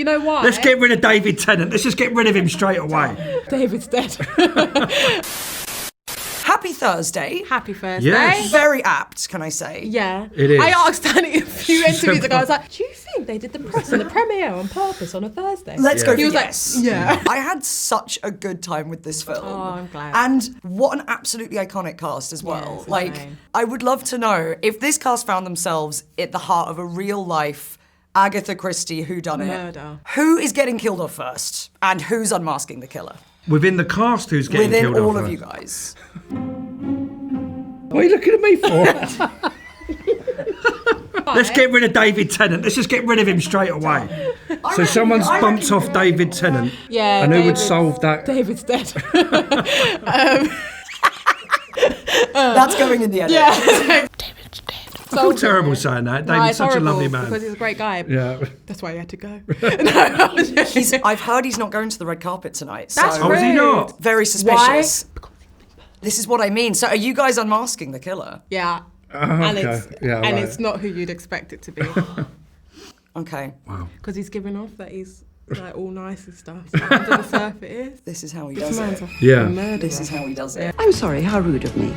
you know why? Let's get rid of David Tennant. Let's just get rid of him straight away. David's dead. Happy Thursday. Happy Thursday. Yes. Very apt, can I say? Yeah. It is. I asked Danny a few interviews ago, I was like, do you think they did the press and the premiere on purpose on a Thursday? Let's go for He was yes. like, yeah. I had such a good time with this film. Oh, I'm glad. And what an absolutely iconic cast as well. it's Like, insane. I would love to know if this cast found themselves at the heart of a real life Agatha Christie whodunit. Murder. Who is getting killed off first? And who's unmasking the killer? Within the cast, who's getting Within killed off all of first? you guys. What are you looking at me for? Let's get rid of David Tennant. Let's just get rid of him straight away. So someone's bumped off David Tennant. Yeah. And who would David's- solve that? David's dead. That's going in the edit. Yeah. David's dead. I feel terrible saying that. David's it's such a horrible lovely man. because he's a great guy. Yeah. That's why he had to go. No, I've heard he's not going to the red carpet tonight. That's so Oh, is he not? very suspicious. This is what I mean. So are you guys unmasking the killer? Yeah. Okay. And it's not who you'd expect it to be. Okay. Because he's giving off that he's like all nice and stuff. So under the surface it is. This is how he This does man's it. a Yeah. murderer. This is how he does it. I'm sorry, how rude of me.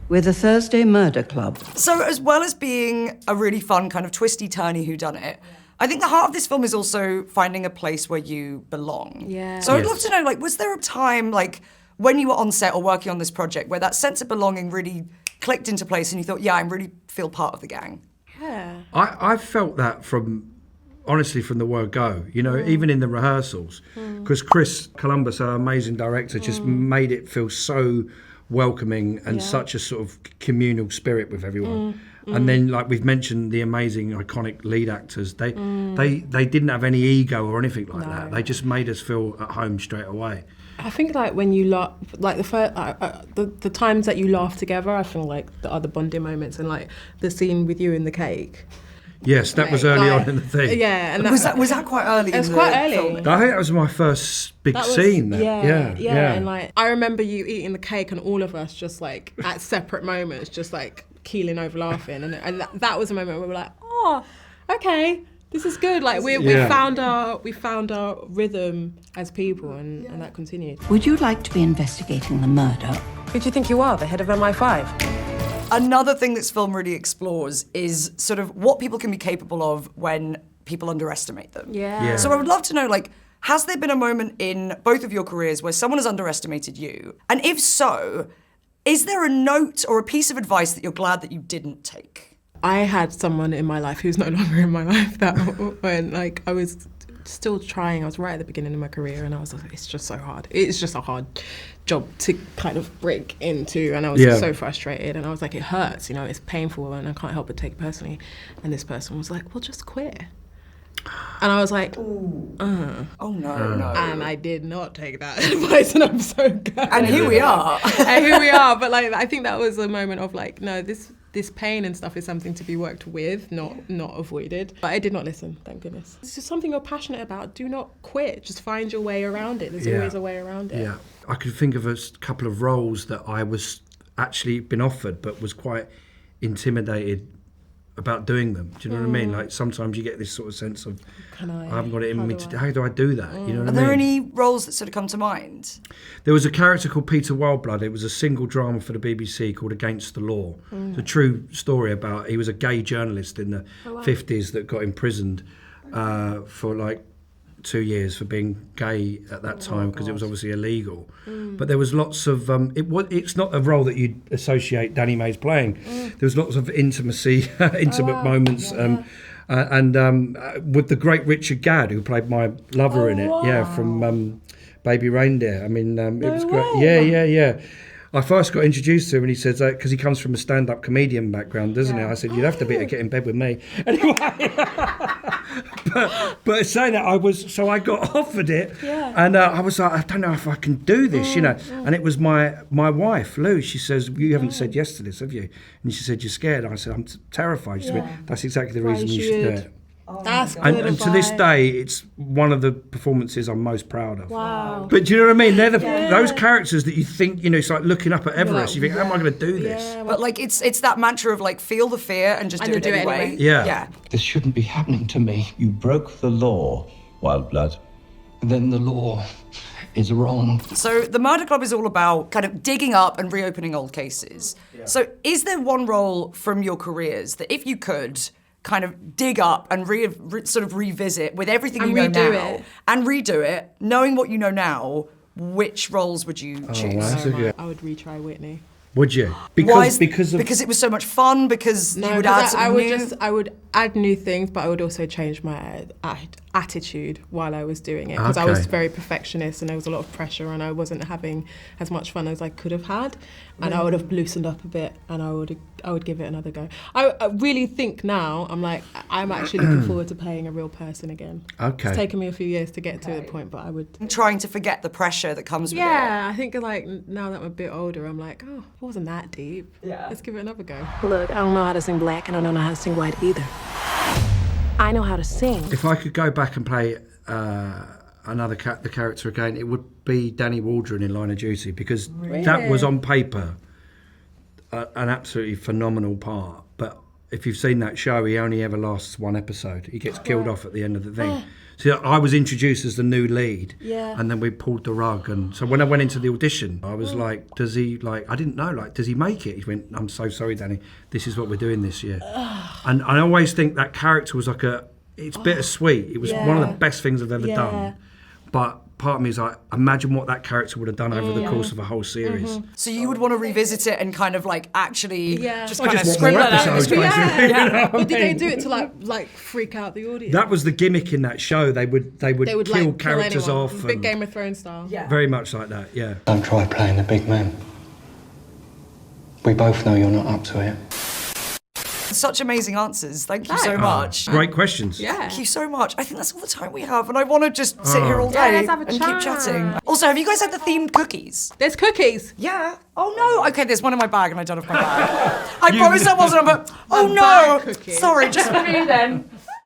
We're the Thursday Murder Club. So as well as being a really fun kind of twisty-turny whodunit, I think the heart of this film is also finding a place where you belong. Yeah. So I'd Yes. love to know, like, was there a time, like, when you were on set or working on this project where that sense of belonging really clicked into place and you thought, yeah, I really feel part of the gang? Yeah. I felt that honestly from the word go, you know, even in the rehearsals, because Chris Columbus, our amazing director, just made it feel so welcoming and such a sort of communal spirit with everyone. And then, like we've mentioned, the amazing, iconic lead actors, they didn't have any ego or anything like that. They just made us feel at home straight away. I think like when you laugh, like the times that you laugh together, I feel like the other bonding moments and like the scene with you in the cake. Yes, that was early on in the thing. Yeah, and Was that quite early? It was in quite the early. film? I think that was my first big That was- scene. There. Yeah, and like I remember you eating the cake and all of us just like at separate moments, just like keeling over laughing, and that was a moment where we were like, oh, okay, this is good. Like we found our rhythm as people, and that continued. Would you like to be investigating the murder? Who do you think you are, the head of MI5? Another thing this film really explores is sort of what people can be capable of when people underestimate them. Yeah. So I would love to know, like, has there been a moment in both of your careers where someone has underestimated you? And if so, is there a note or a piece of advice that you're glad that you didn't take? I had someone in my life who's no longer in my life that when like I was still trying, I was right at the beginning of my career and I was like, it's just so hard. It's just a hard job to kind of break into, and I was so frustrated and I was like, it hurts, you know, it's painful and I can't help but take it personally. And this person was like, well, just quit. And I was like, Oh no. and I did not take that advice, and I'm so glad. And here we are. And here we are. But like, I think that was a moment of like, no, this pain and stuff is something to be worked with, not avoided. But I did not listen, thank goodness. It's just something you're passionate about. Do not quit. Just find your way around it. There's always a way around it. Yeah, I could think of a couple of roles that I was actually been offered, but was quite intimidated about doing them. Do you know what I mean? Like sometimes you get this sort of sense of, I haven't got it in me to. How do I do that? You know what I Are mean? there any roles that sort of come to mind? There was a character called Peter Wildblood. It was a single drama for the BBC called Against the Law. It's a true story about, he was a gay journalist in the 50s that got imprisoned for like 2 years for being gay at that time because it was obviously illegal. But there was lots of it's not a role that you'd associate Danny May's playing. There was lots of intimate moments. And with the great Richard Gadd, who played my lover in it, from Baby Reindeer. I mean, it was great. Yeah. I first got introduced to him and he said, because he comes from a stand-up comedian background, doesn't he? I said, you'd have to be to get in bed with me. Anyway, but saying that, I got offered it, and I was like, I don't know if I can do this, you know. And it was my wife, Lou. She says, you haven't said yes to this, have you? And she said, you're scared. I said, I'm terrified. She said, that's exactly the reason you should do it. That's good And to this advice. day, it's one of the performances I'm most proud of. Wow. But do you know what I mean? They're those characters that you think, you know, it's like looking up at Everest. You think, how am I going to do this? But like it's that mantra of like feel the fear and just do it anyway. Yeah. This shouldn't be happening to me. You broke the law. Wild blood. Then the law is wrong. So the Murder Club is all about kind of digging up and reopening old cases. Yeah. So is there one role from your careers that if you could kind of dig up and sort of revisit with everything you know now and redo it, knowing what you know now, which roles would you choose? Wow, I would retry Whitney. Would you? Because it was so much fun. Because you would add something new? I would add new things, but I would also change my attitude while I was doing it, because I was very perfectionist and there was a lot of pressure and I wasn't having as much fun as I could have had, and I would have loosened up a bit and I would give it another go. I really think now I'm actually looking forward to playing a real person again. Okay. It's taken me a few years to get to the point, but I would trying to forget the pressure that comes with it. Yeah, I think now that I'm a bit older, I'm like, oh, it wasn't that deep. Yeah. Let's give it another go. Look, I don't know how to sing black and I don't know how to sing white either. I know how to sing. If I could go back and play the character again, it would be Danny Waldron in Line of Duty, because that was on paper an absolutely phenomenal part. But if you've seen that show, he only ever lasts one episode. He gets killed off at the end of the thing. So I was introduced as the new lead, and then we pulled the rug. And so when I went into the audition, I was like, I didn't know, does he make it? He went, I'm so sorry, Danny, this is what we're doing this year. And I always think that character was it's bittersweet. It was one of the best things I've ever done. But part of me is like, imagine what that character would have done over the course of a whole series. So you would want to revisit it and kind of actually just I kind of just scribble want that more out. episodes, Yeah. you know what But I did they mean? do it to like freak out the audience? That was the gimmick in that show. They would kill characters anyone. off. Big and Game of Thrones style. Yeah. very much like that, yeah. Don't try playing the big man. We both know you're not up to it. Such amazing answers. Thank you so much. Great questions. Yeah. Thank you so much. I think that's all the time we have, and I want to just sit here all day let's have a and chat. keep chatting. Also, have you guys had the themed cookies? There's cookies. Yeah. Oh no. Okay, there's one in my bag, and I don't have my bag. I promise that wasn't. Oh bag no. cookie. Sorry, just for me then.